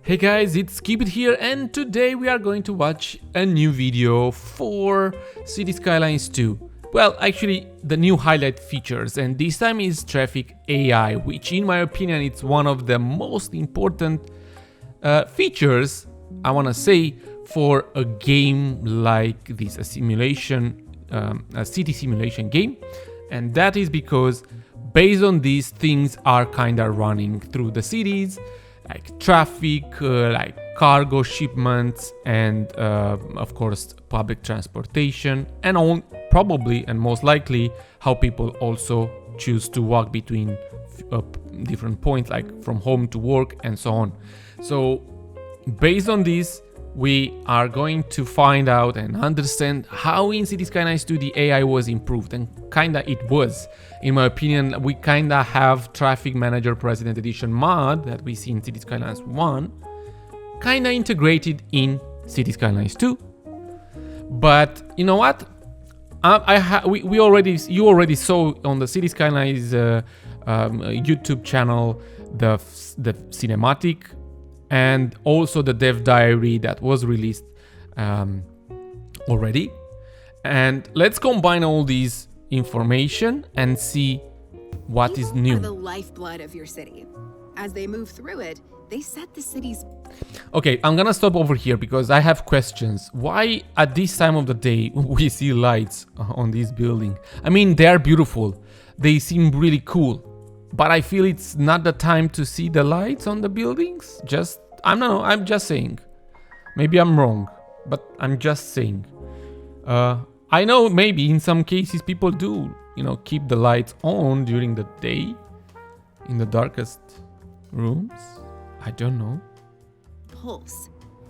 Hey guys, it's Skibitth here, and today we are going to watch a new video for City Skylines 2. Well, actually, the new highlight features, and this time is traffic AI, which in my opinion it's one of the most important features, I want to say, for a game like this, a simulation, a city simulation game. And that is because based on these, things are kind of running through the cities, like traffic, like cargo shipments, and of course public transportation, and on probably and most likely how people also choose to walk between different points, like from home to work and so on. So based on this, we are going to find out and understand how in City Skylines 2 the AI was improved, and kinda it was. In my opinion, we kinda have Traffic Manager President Edition mod that we see in City Skylines 1 kinda integrated in City Skylines 2. But you know what? You already saw on the City Skylines YouTube channel the cinematic and also the dev diary that was released already. And let's combine all these information and see what is new. People are the lifeblood of your city. As they move through it, they set the city's... Okay, I'm gonna stop over here because I have questions. Why at this time of the day we see lights on this building? I mean, they are beautiful. They seem really cool. But I feel it's not the time to see the lights on the buildings. I don't know, I'm just saying. Maybe I'm wrong, but I'm just saying. I know maybe in some cases people do, keep the lights on during the day in the darkest rooms. I don't know. Pulse.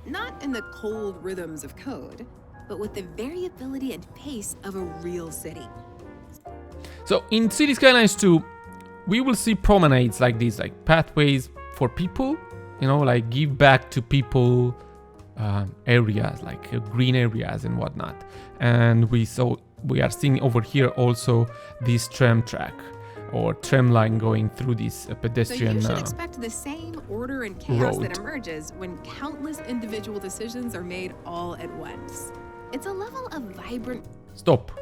Not in the cold rhythms of code, but with the variability and pace of a real city. So in City Skylines 2, we will see promenades like these, like pathways for people, like give back to people areas, like green areas and whatnot. And we are seeing over here also this tram track or tram line going through this pedestrian So you should expect the same order and chaos road that emerges when countless individual decisions are made all at once. It's a level of vibrant... Stop.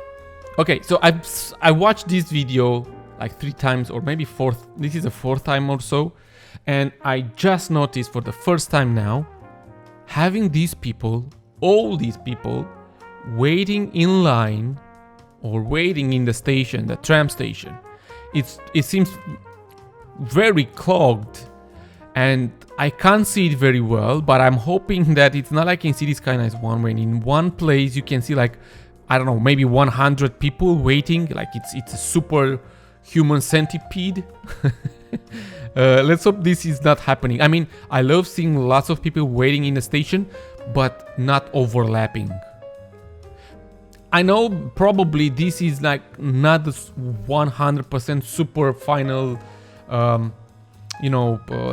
Okay, so I watched this video like 3 times or maybe 4th. This is the 4th time or so. And I just noticed for the first time now, having these people, all these people, waiting in line or waiting in the station, the tram station. It seems very clogged and I can't see it very well, but I'm hoping that it's not like in City Skylines 1 when in one place you can see like, I don't know, maybe 100 people waiting, like it's a super human centipede. Let's hope this is not happening. I mean, I love seeing lots of people waiting in the station, but not overlapping. I know probably this is like not the 100% super final,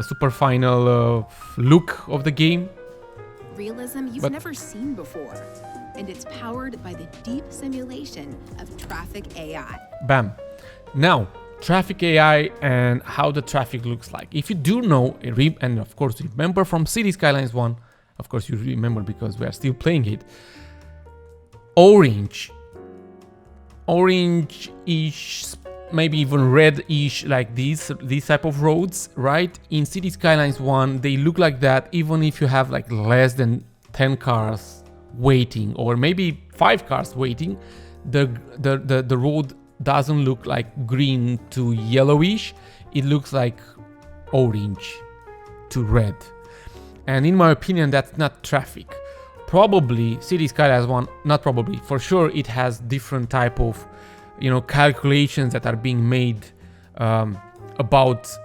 super final look of the game. Realism you've never seen before, and it's powered by the deep simulation of traffic AI. Bam. Now, traffic AI and how the traffic looks like. If you do know, and of course remember from City Skylines 1, of course you remember because we are still playing it, orange-ish, maybe even red-ish, like these type of roads, right? In City Skylines 1, they look like that even if you have like less than 10 cars waiting, or maybe 5 cars waiting, the road doesn't look like green to yellowish, it looks like orange to red. And in my opinion, that's not traffic. Probably City Skylines 1, not probably, for sure it has different type of, calculations that are being made about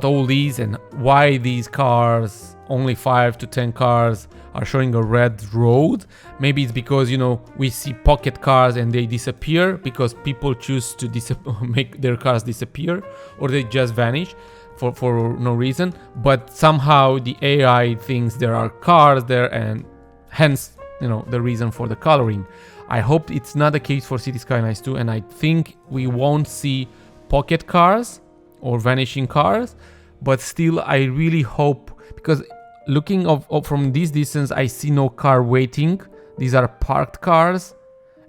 all these and why these cars, only 5 to 10 cars, are showing a red road. Maybe it's because we see pocket cars and they disappear because people choose to make their cars disappear, or they just vanish for no reason. But somehow the AI thinks there are cars there, and hence the reason for the coloring. I hope it's not the case for City Skylines 2, and I think we won't see pocket cars or vanishing cars, but still I really hope, because looking from this distance, I see no car waiting. These are parked cars,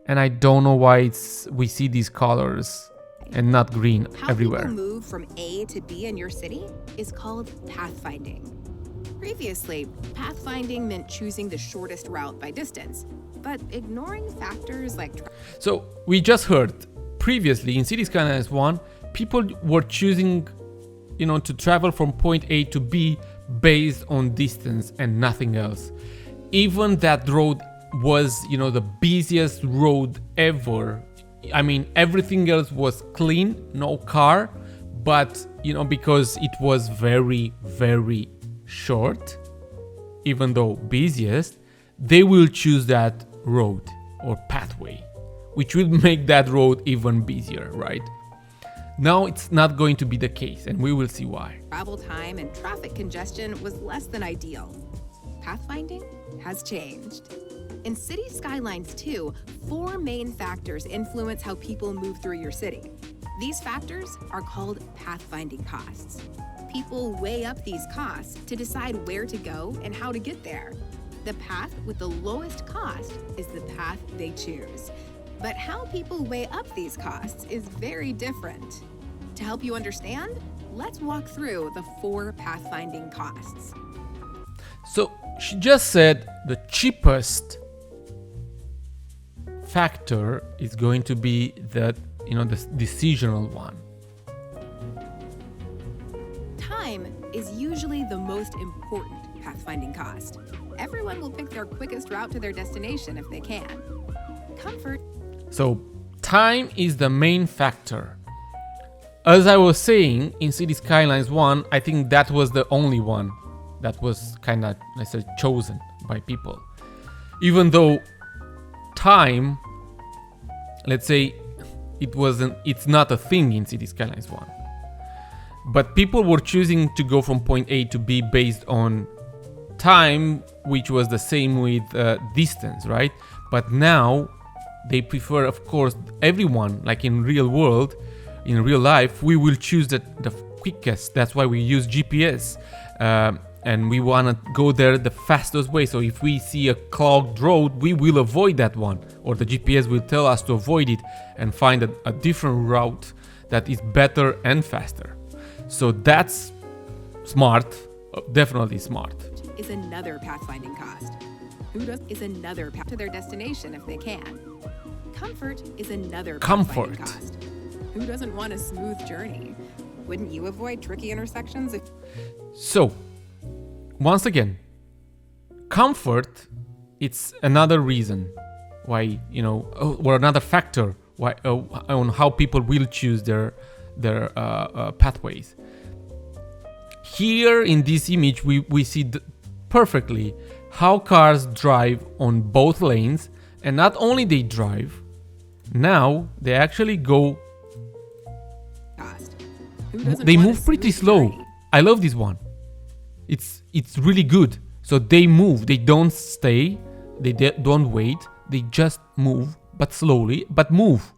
and I don't know why we see these colors and not green everywhere. How people move from A to B in your city is called pathfinding. Previously, pathfinding meant choosing the shortest route by distance, but ignoring factors like... So we just heard previously in Cities Skylines 1, people were choosing, to travel from point A to B based on distance and nothing else. Even that road was, the busiest road ever. I mean, everything else was clean, no car, but, because it was very, very short, even though busiest, they will choose that road or pathway, which will make that road even busier, right? Now it's not going to be the case, and we will see why. Travel time and traffic congestion was less than ideal. Pathfinding has changed. In City Skylines 2, 4 main factors influence how people move through your city. These factors are called pathfinding costs. People weigh up these costs to decide where to go and how to get there. The path with the lowest cost is the path they choose. But how people weigh up these costs is very different. To help you understand, let's walk through the 4 pathfinding costs. So she just said the cheapest factor is going to be the decisional one. Time is usually the most important pathfinding cost. Everyone will pick their quickest route to their destination if they can. Comfort. So time is the main factor. As I was saying, in City Skylines 1, I think that was the only one that was kind of, chosen by people. Even though time, let's say, it's not a thing in City Skylines 1. But people were choosing to go from point A to B based on time, which was the same with distance, right? But now they prefer, of course, everyone, like in real world, in real life, we will choose the quickest. That's why we use GPS. And we want to go there the fastest way. So if we see a clogged road, we will avoid that one. Or the GPS will tell us to avoid it and find a different route that is better and faster. So that's smart, definitely smart. Is another pathfinding cost. Is another path to their destination if they can. Comfort is another pathfinding cost. Who doesn't want a smooth journey? Wouldn't you avoid tricky intersections if... So, once again, comfort, it's another reason why, or another factor why on how people will choose their pathways. Here in this image, we see perfectly how cars drive on both lanes, and not only they drive, now they actually go. They move pretty slow. I love this one. It's really good. So they move. They don't stay. They don't wait. They just move, but slowly, but move.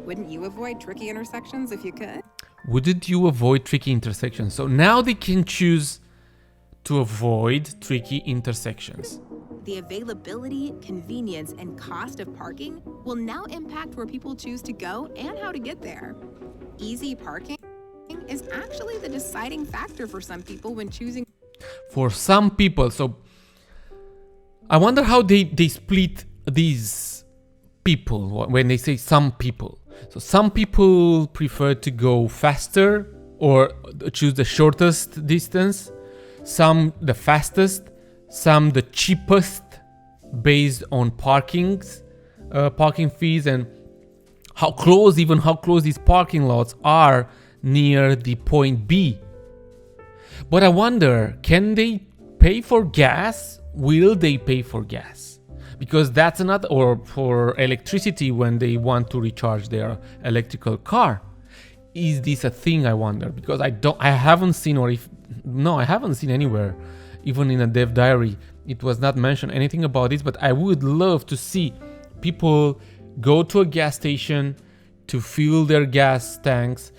Wouldn't you avoid tricky intersections if you could? Wouldn't you avoid tricky intersections? So now they can choose to avoid tricky intersections. The availability, convenience, and cost of parking will now impact where people choose to go and how to get there. Easy parking is actually the deciding factor for some people when choosing. For some people, so I wonder how they split these people when they say some people. So some people prefer to go faster or choose the shortest distance, some the fastest, some the cheapest based on parking fees and how close these parking lots are near the point B. But I wonder, can they pay for gas? Will they pay for gas? Because that's another, or for electricity when they want to recharge their electrical car. Is this a thing, I wonder? Because I haven't seen anywhere, even in a dev diary, it was not mentioned anything about this, but I would love to see people go to a gas station to fill their gas tanks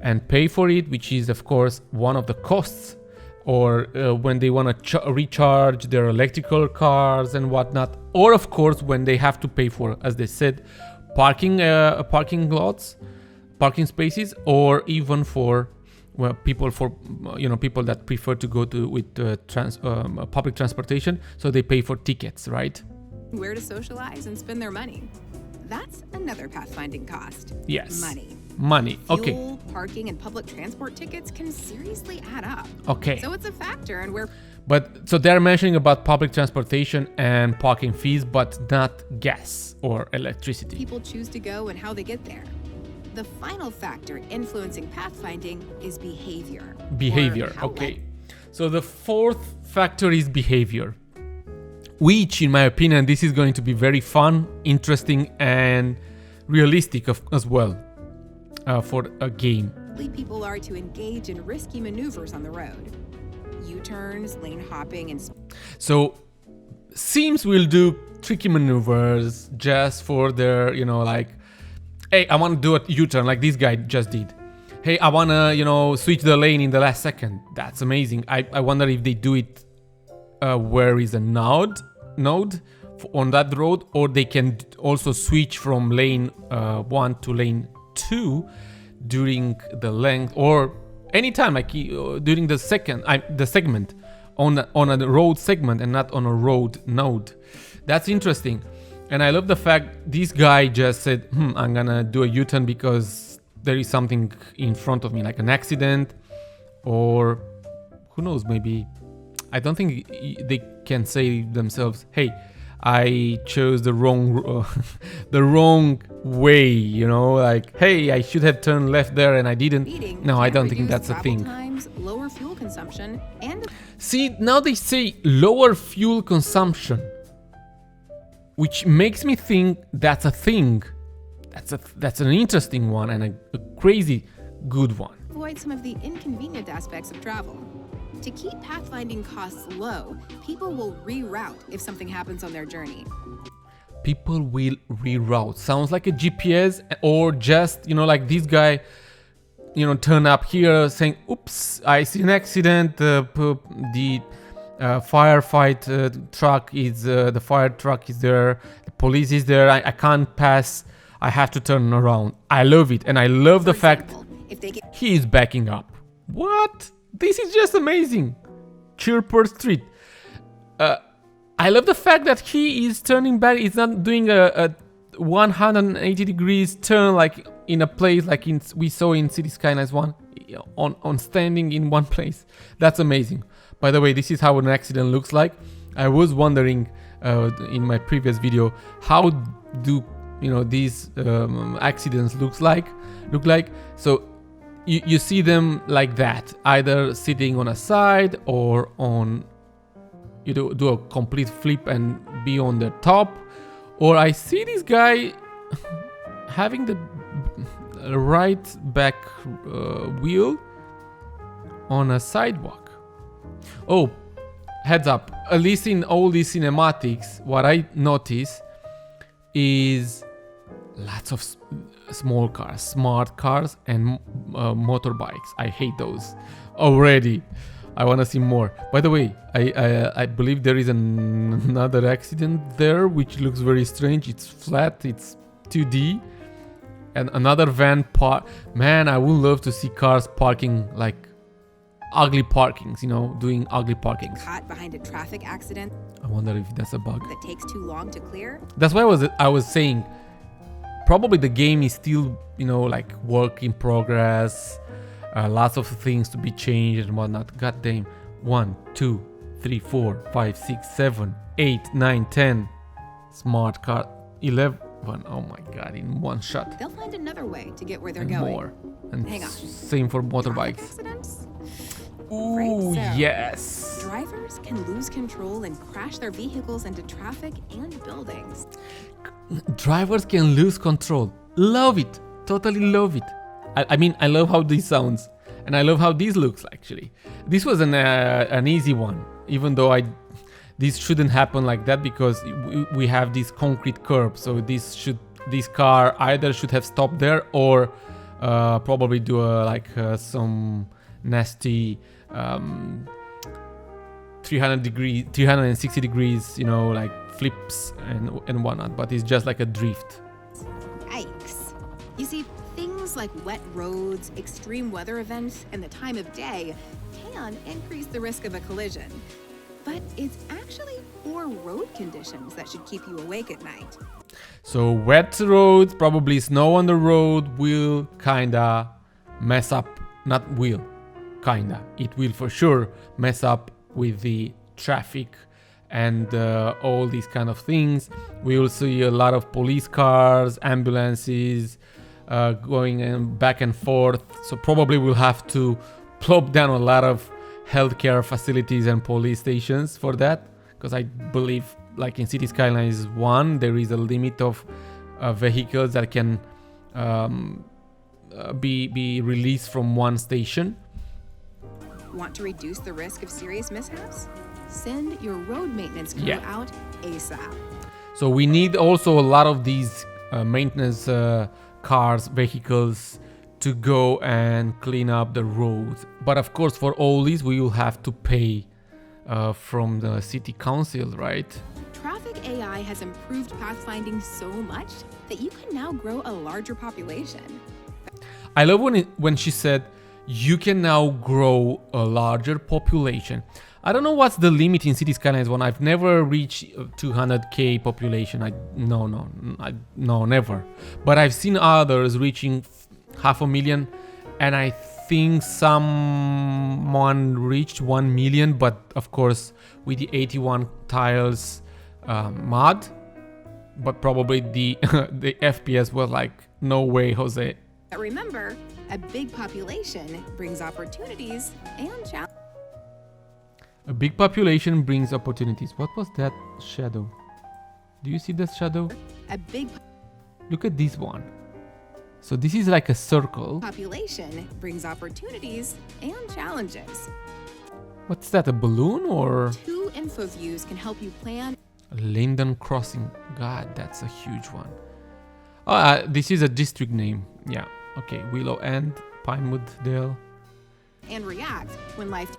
and pay for it, which is of course one of the costs or when they want to recharge their electrical cars and whatnot, or of course when they have to pay for, as they said, parking lots, parking spaces, or even for people that prefer to go with public transportation, so they pay for tickets, right? Where to socialize and spend their money. That's another pathfinding cost. Yes. Money. Okay. Fuel, parking, and public transport tickets can seriously add up. Okay. So it's a factor in where... But so they're mentioning about public transportation and parking fees, but not gas or electricity. people choose to go and how they get there. The final factor influencing pathfinding is behavior. Behavior, Or how okay. So the fourth factor is behavior, which in my opinion, this is going to be very fun, interesting, and realistic as well for a game. likely people are to engage in risky maneuvers on the road. U-turns, lane hopping, and... So Sims will do tricky maneuvers just for their, like, hey, I want to do a U-turn like this guy just did. Hey, I want to, switch the lane in the last second. That's amazing. I wonder if they do it where is a node on that road, or they can also switch from lane 1 to lane 2 during the length, or anytime, like during the segment on a road segment and not on a road node. That's interesting. And I love the fact this guy just said, I'm gonna do a U-turn because there is something in front of me, like an accident, or who knows, maybe. I don't think they can say themselves, hey, I chose the wrong way, like, hey, I should have turned left there and I didn't. No, I don't think that's a thing. Times, lower fuel consumption, and... See, now they say lower fuel consumption, which makes me think that's a thing. That's an interesting one and a crazy good one. Avoid some of the inconvenient aspects of travel. To keep pathfinding costs low, people will reroute if something happens on their journey. People will reroute. Sounds like a GPS, or just, like this guy, turn up here saying, oops, I see an accident. The firefight truck is, the fire truck is there. The police is there. I can't pass. I have to turn around. I love it. And I love the fact he is backing up. What? This is just amazing. Chirper Street. I love the fact that he is turning back. He's not doing a 180 degrees turn like in a place like we saw in City Skylines 1, on standing in one place. That's amazing. By the way, this is how an accident looks like. I was wondering in my previous video, how do these accidents look like? So you see them like that, either sitting on a side or on, do a complete flip and be on the top, or I see this guy having the right back wheel on a sidewalk. Oh, heads up, at least in all these cinematics, what I notice is lots of small cars, smart cars, and motorbikes. I hate those already. I want to see more. By the way, I believe there is another accident there, which looks very strange. It's flat, it's 2D, and another van Man, I would love to see cars parking like ugly parkings, doing ugly parkings. Caught behind a traffic accident. I wonder if that's a bug. That takes too long to clear. That's why I was saying, probably the game is still, like work in progress. Lots of things to be changed and whatnot. God damn. 1, 2, 3, 4, 5, 6, 7, 8, 9, 10. Smart car. 11. Oh my god, in one shot. They'll find another way to get where they're And going. more. And Hang on. same for motorbikes. Accidents? Ooh, Right, so yes. Drivers can lose control and crash their vehicles into traffic and buildings. Drivers can lose control. Love it. Totally love it. I mean, I love how this sounds. And I love how this looks, actually. This was an easy one. Even though this shouldn't happen like that, because we have this concrete curb. So this car either should have stopped there, or probably do some nasty 360 degrees, you know, like flips and whatnot, but it's just like a drift. Yikes. You see, things like wet roads, extreme weather events, and the time of day can increase the risk of a collision. But it's actually poor road conditions that should keep you awake at night. So wet roads, probably snow on the road will kinda mess up, not will, kinda. It will for sure mess up with the traffic and all these kind of things. We will see a lot of police cars, ambulances going back and forth. So probably we'll have to plop down a lot of healthcare facilities and police stations for that, because I believe like in City Skylines 1 there is a limit of vehicles that can be released from one station. Want to reduce the risk of serious mishaps? Send your road maintenance crew out ASAP. So we need also a lot of these maintenance cars, vehicles to go and clean up the roads. But of course, for all these, we will have to pay from the city council, right? Traffic AI has improved pathfinding so much that you can now grow a larger population. I love when she said, you can now grow a larger population. I don't know what's the limit in City Skylines 1. I've never reached 200k population. No, never. But I've seen others reaching 500,000, and I think someone reached 1 million, but of course with the 81 tiles mod. But probably the the FPS was like, no way, Jose. But remember, a big population brings opportunities and challenges. A big population brings opportunities. What was that shadow? Do you see that shadow? A big Look at this one. So this is like a circle. population brings opportunities and challenges. What's that, a balloon or? 2 info views can help you plan. Linden Crossing. God, that's a huge one. Oh, this is a district name. Yeah. Okay. Willow End, Pinewood Dale. And react when life.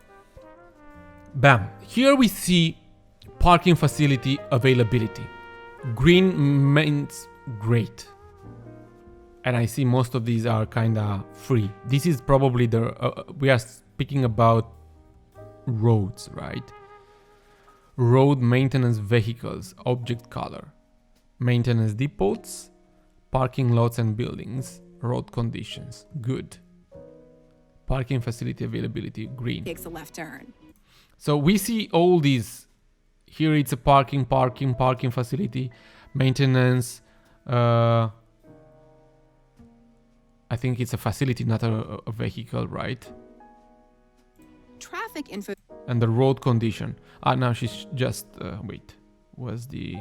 Bam. Here we see parking facility availability. Green means great. And I see most of these are kinda free. This is probably the, we are speaking about roads, right? Road maintenance vehicles, object color, maintenance depots, parking lots and buildings, road conditions, good. Parking facility availability, green. Takes a left turn. So we see all these. Here it's a parking facility, maintenance. I think it's a facility, not a vehicle, right? Traffic info. And the road condition. Now she's just, wait, was the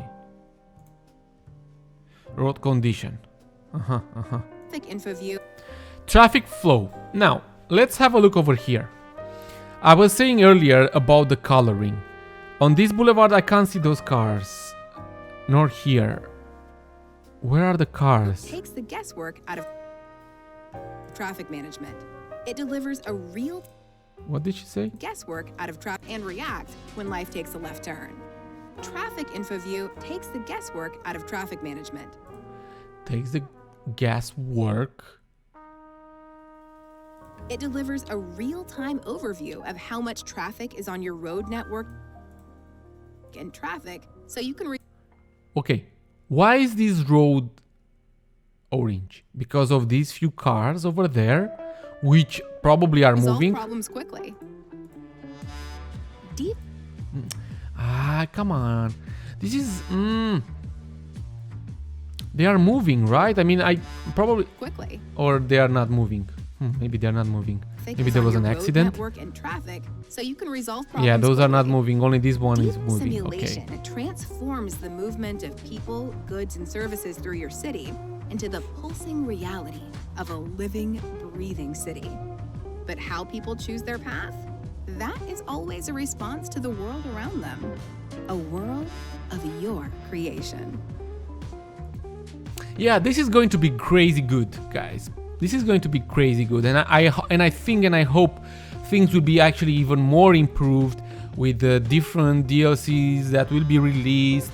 road condition. Traffic info view. Traffic flow. Now, let's have a look over here. I was saying earlier about the coloring. On this boulevard, I can't see those cars. Nor here. Where are the cars? Takes the guesswork out of traffic management. It delivers a real What did she say? guesswork out of traffic and react when life takes a left turn. Traffic info view takes the guesswork out of traffic management. Takes the guesswork. It delivers a real-time overview of how much traffic is on your road network and traffic, so you can Okay, why is this road orange? Because of these few cars over there, which probably are resolve moving. problems quickly. Deep Come on. This is... They are moving, right? I mean, I probably... quickly. Or they are not moving. Maybe they're not moving. Maybe there was an accident. And traffic, so you can resolve problems Yeah, those are not quickly. moving. Only this one is Deep moving. simulation Okay. transforms the movement of people, goods, and services through your city into the pulsing reality of a living, breathing city. But how people choose their path? That is always a response to the world around them. A world of your creation. Yeah, this is going to be crazy good, guys. This is going to be crazy good, and I think and I hope things will be actually even more improved with the different DLCs that will be released.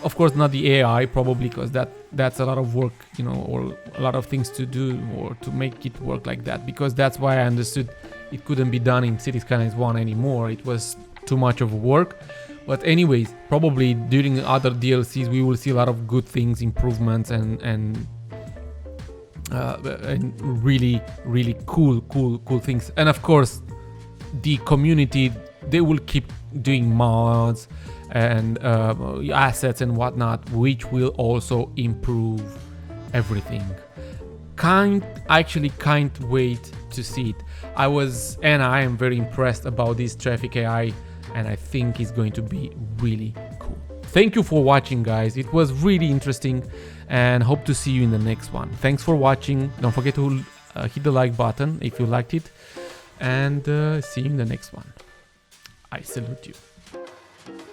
Of course not the AI, probably, because that's a lot of work, you know, or a lot of things to do or to make it work like that, because that's why I understood it couldn't be done in Cities Skylines 1 anymore. It was too much of work. But anyways, probably during other DLCs we will see a lot of good things, improvements, and really cool things. And of course the community, they will keep doing mods and assets and whatnot, which will also improve everything. Actually can't wait to see it. I am very impressed about this traffic AI, and I think it's going to be really cool. Thank you for watching, guys. It was really interesting, and hope to see you in the next one. Thanks for watching. Don't forget to hit the like button if you liked it, and see you in the next one. I salute you.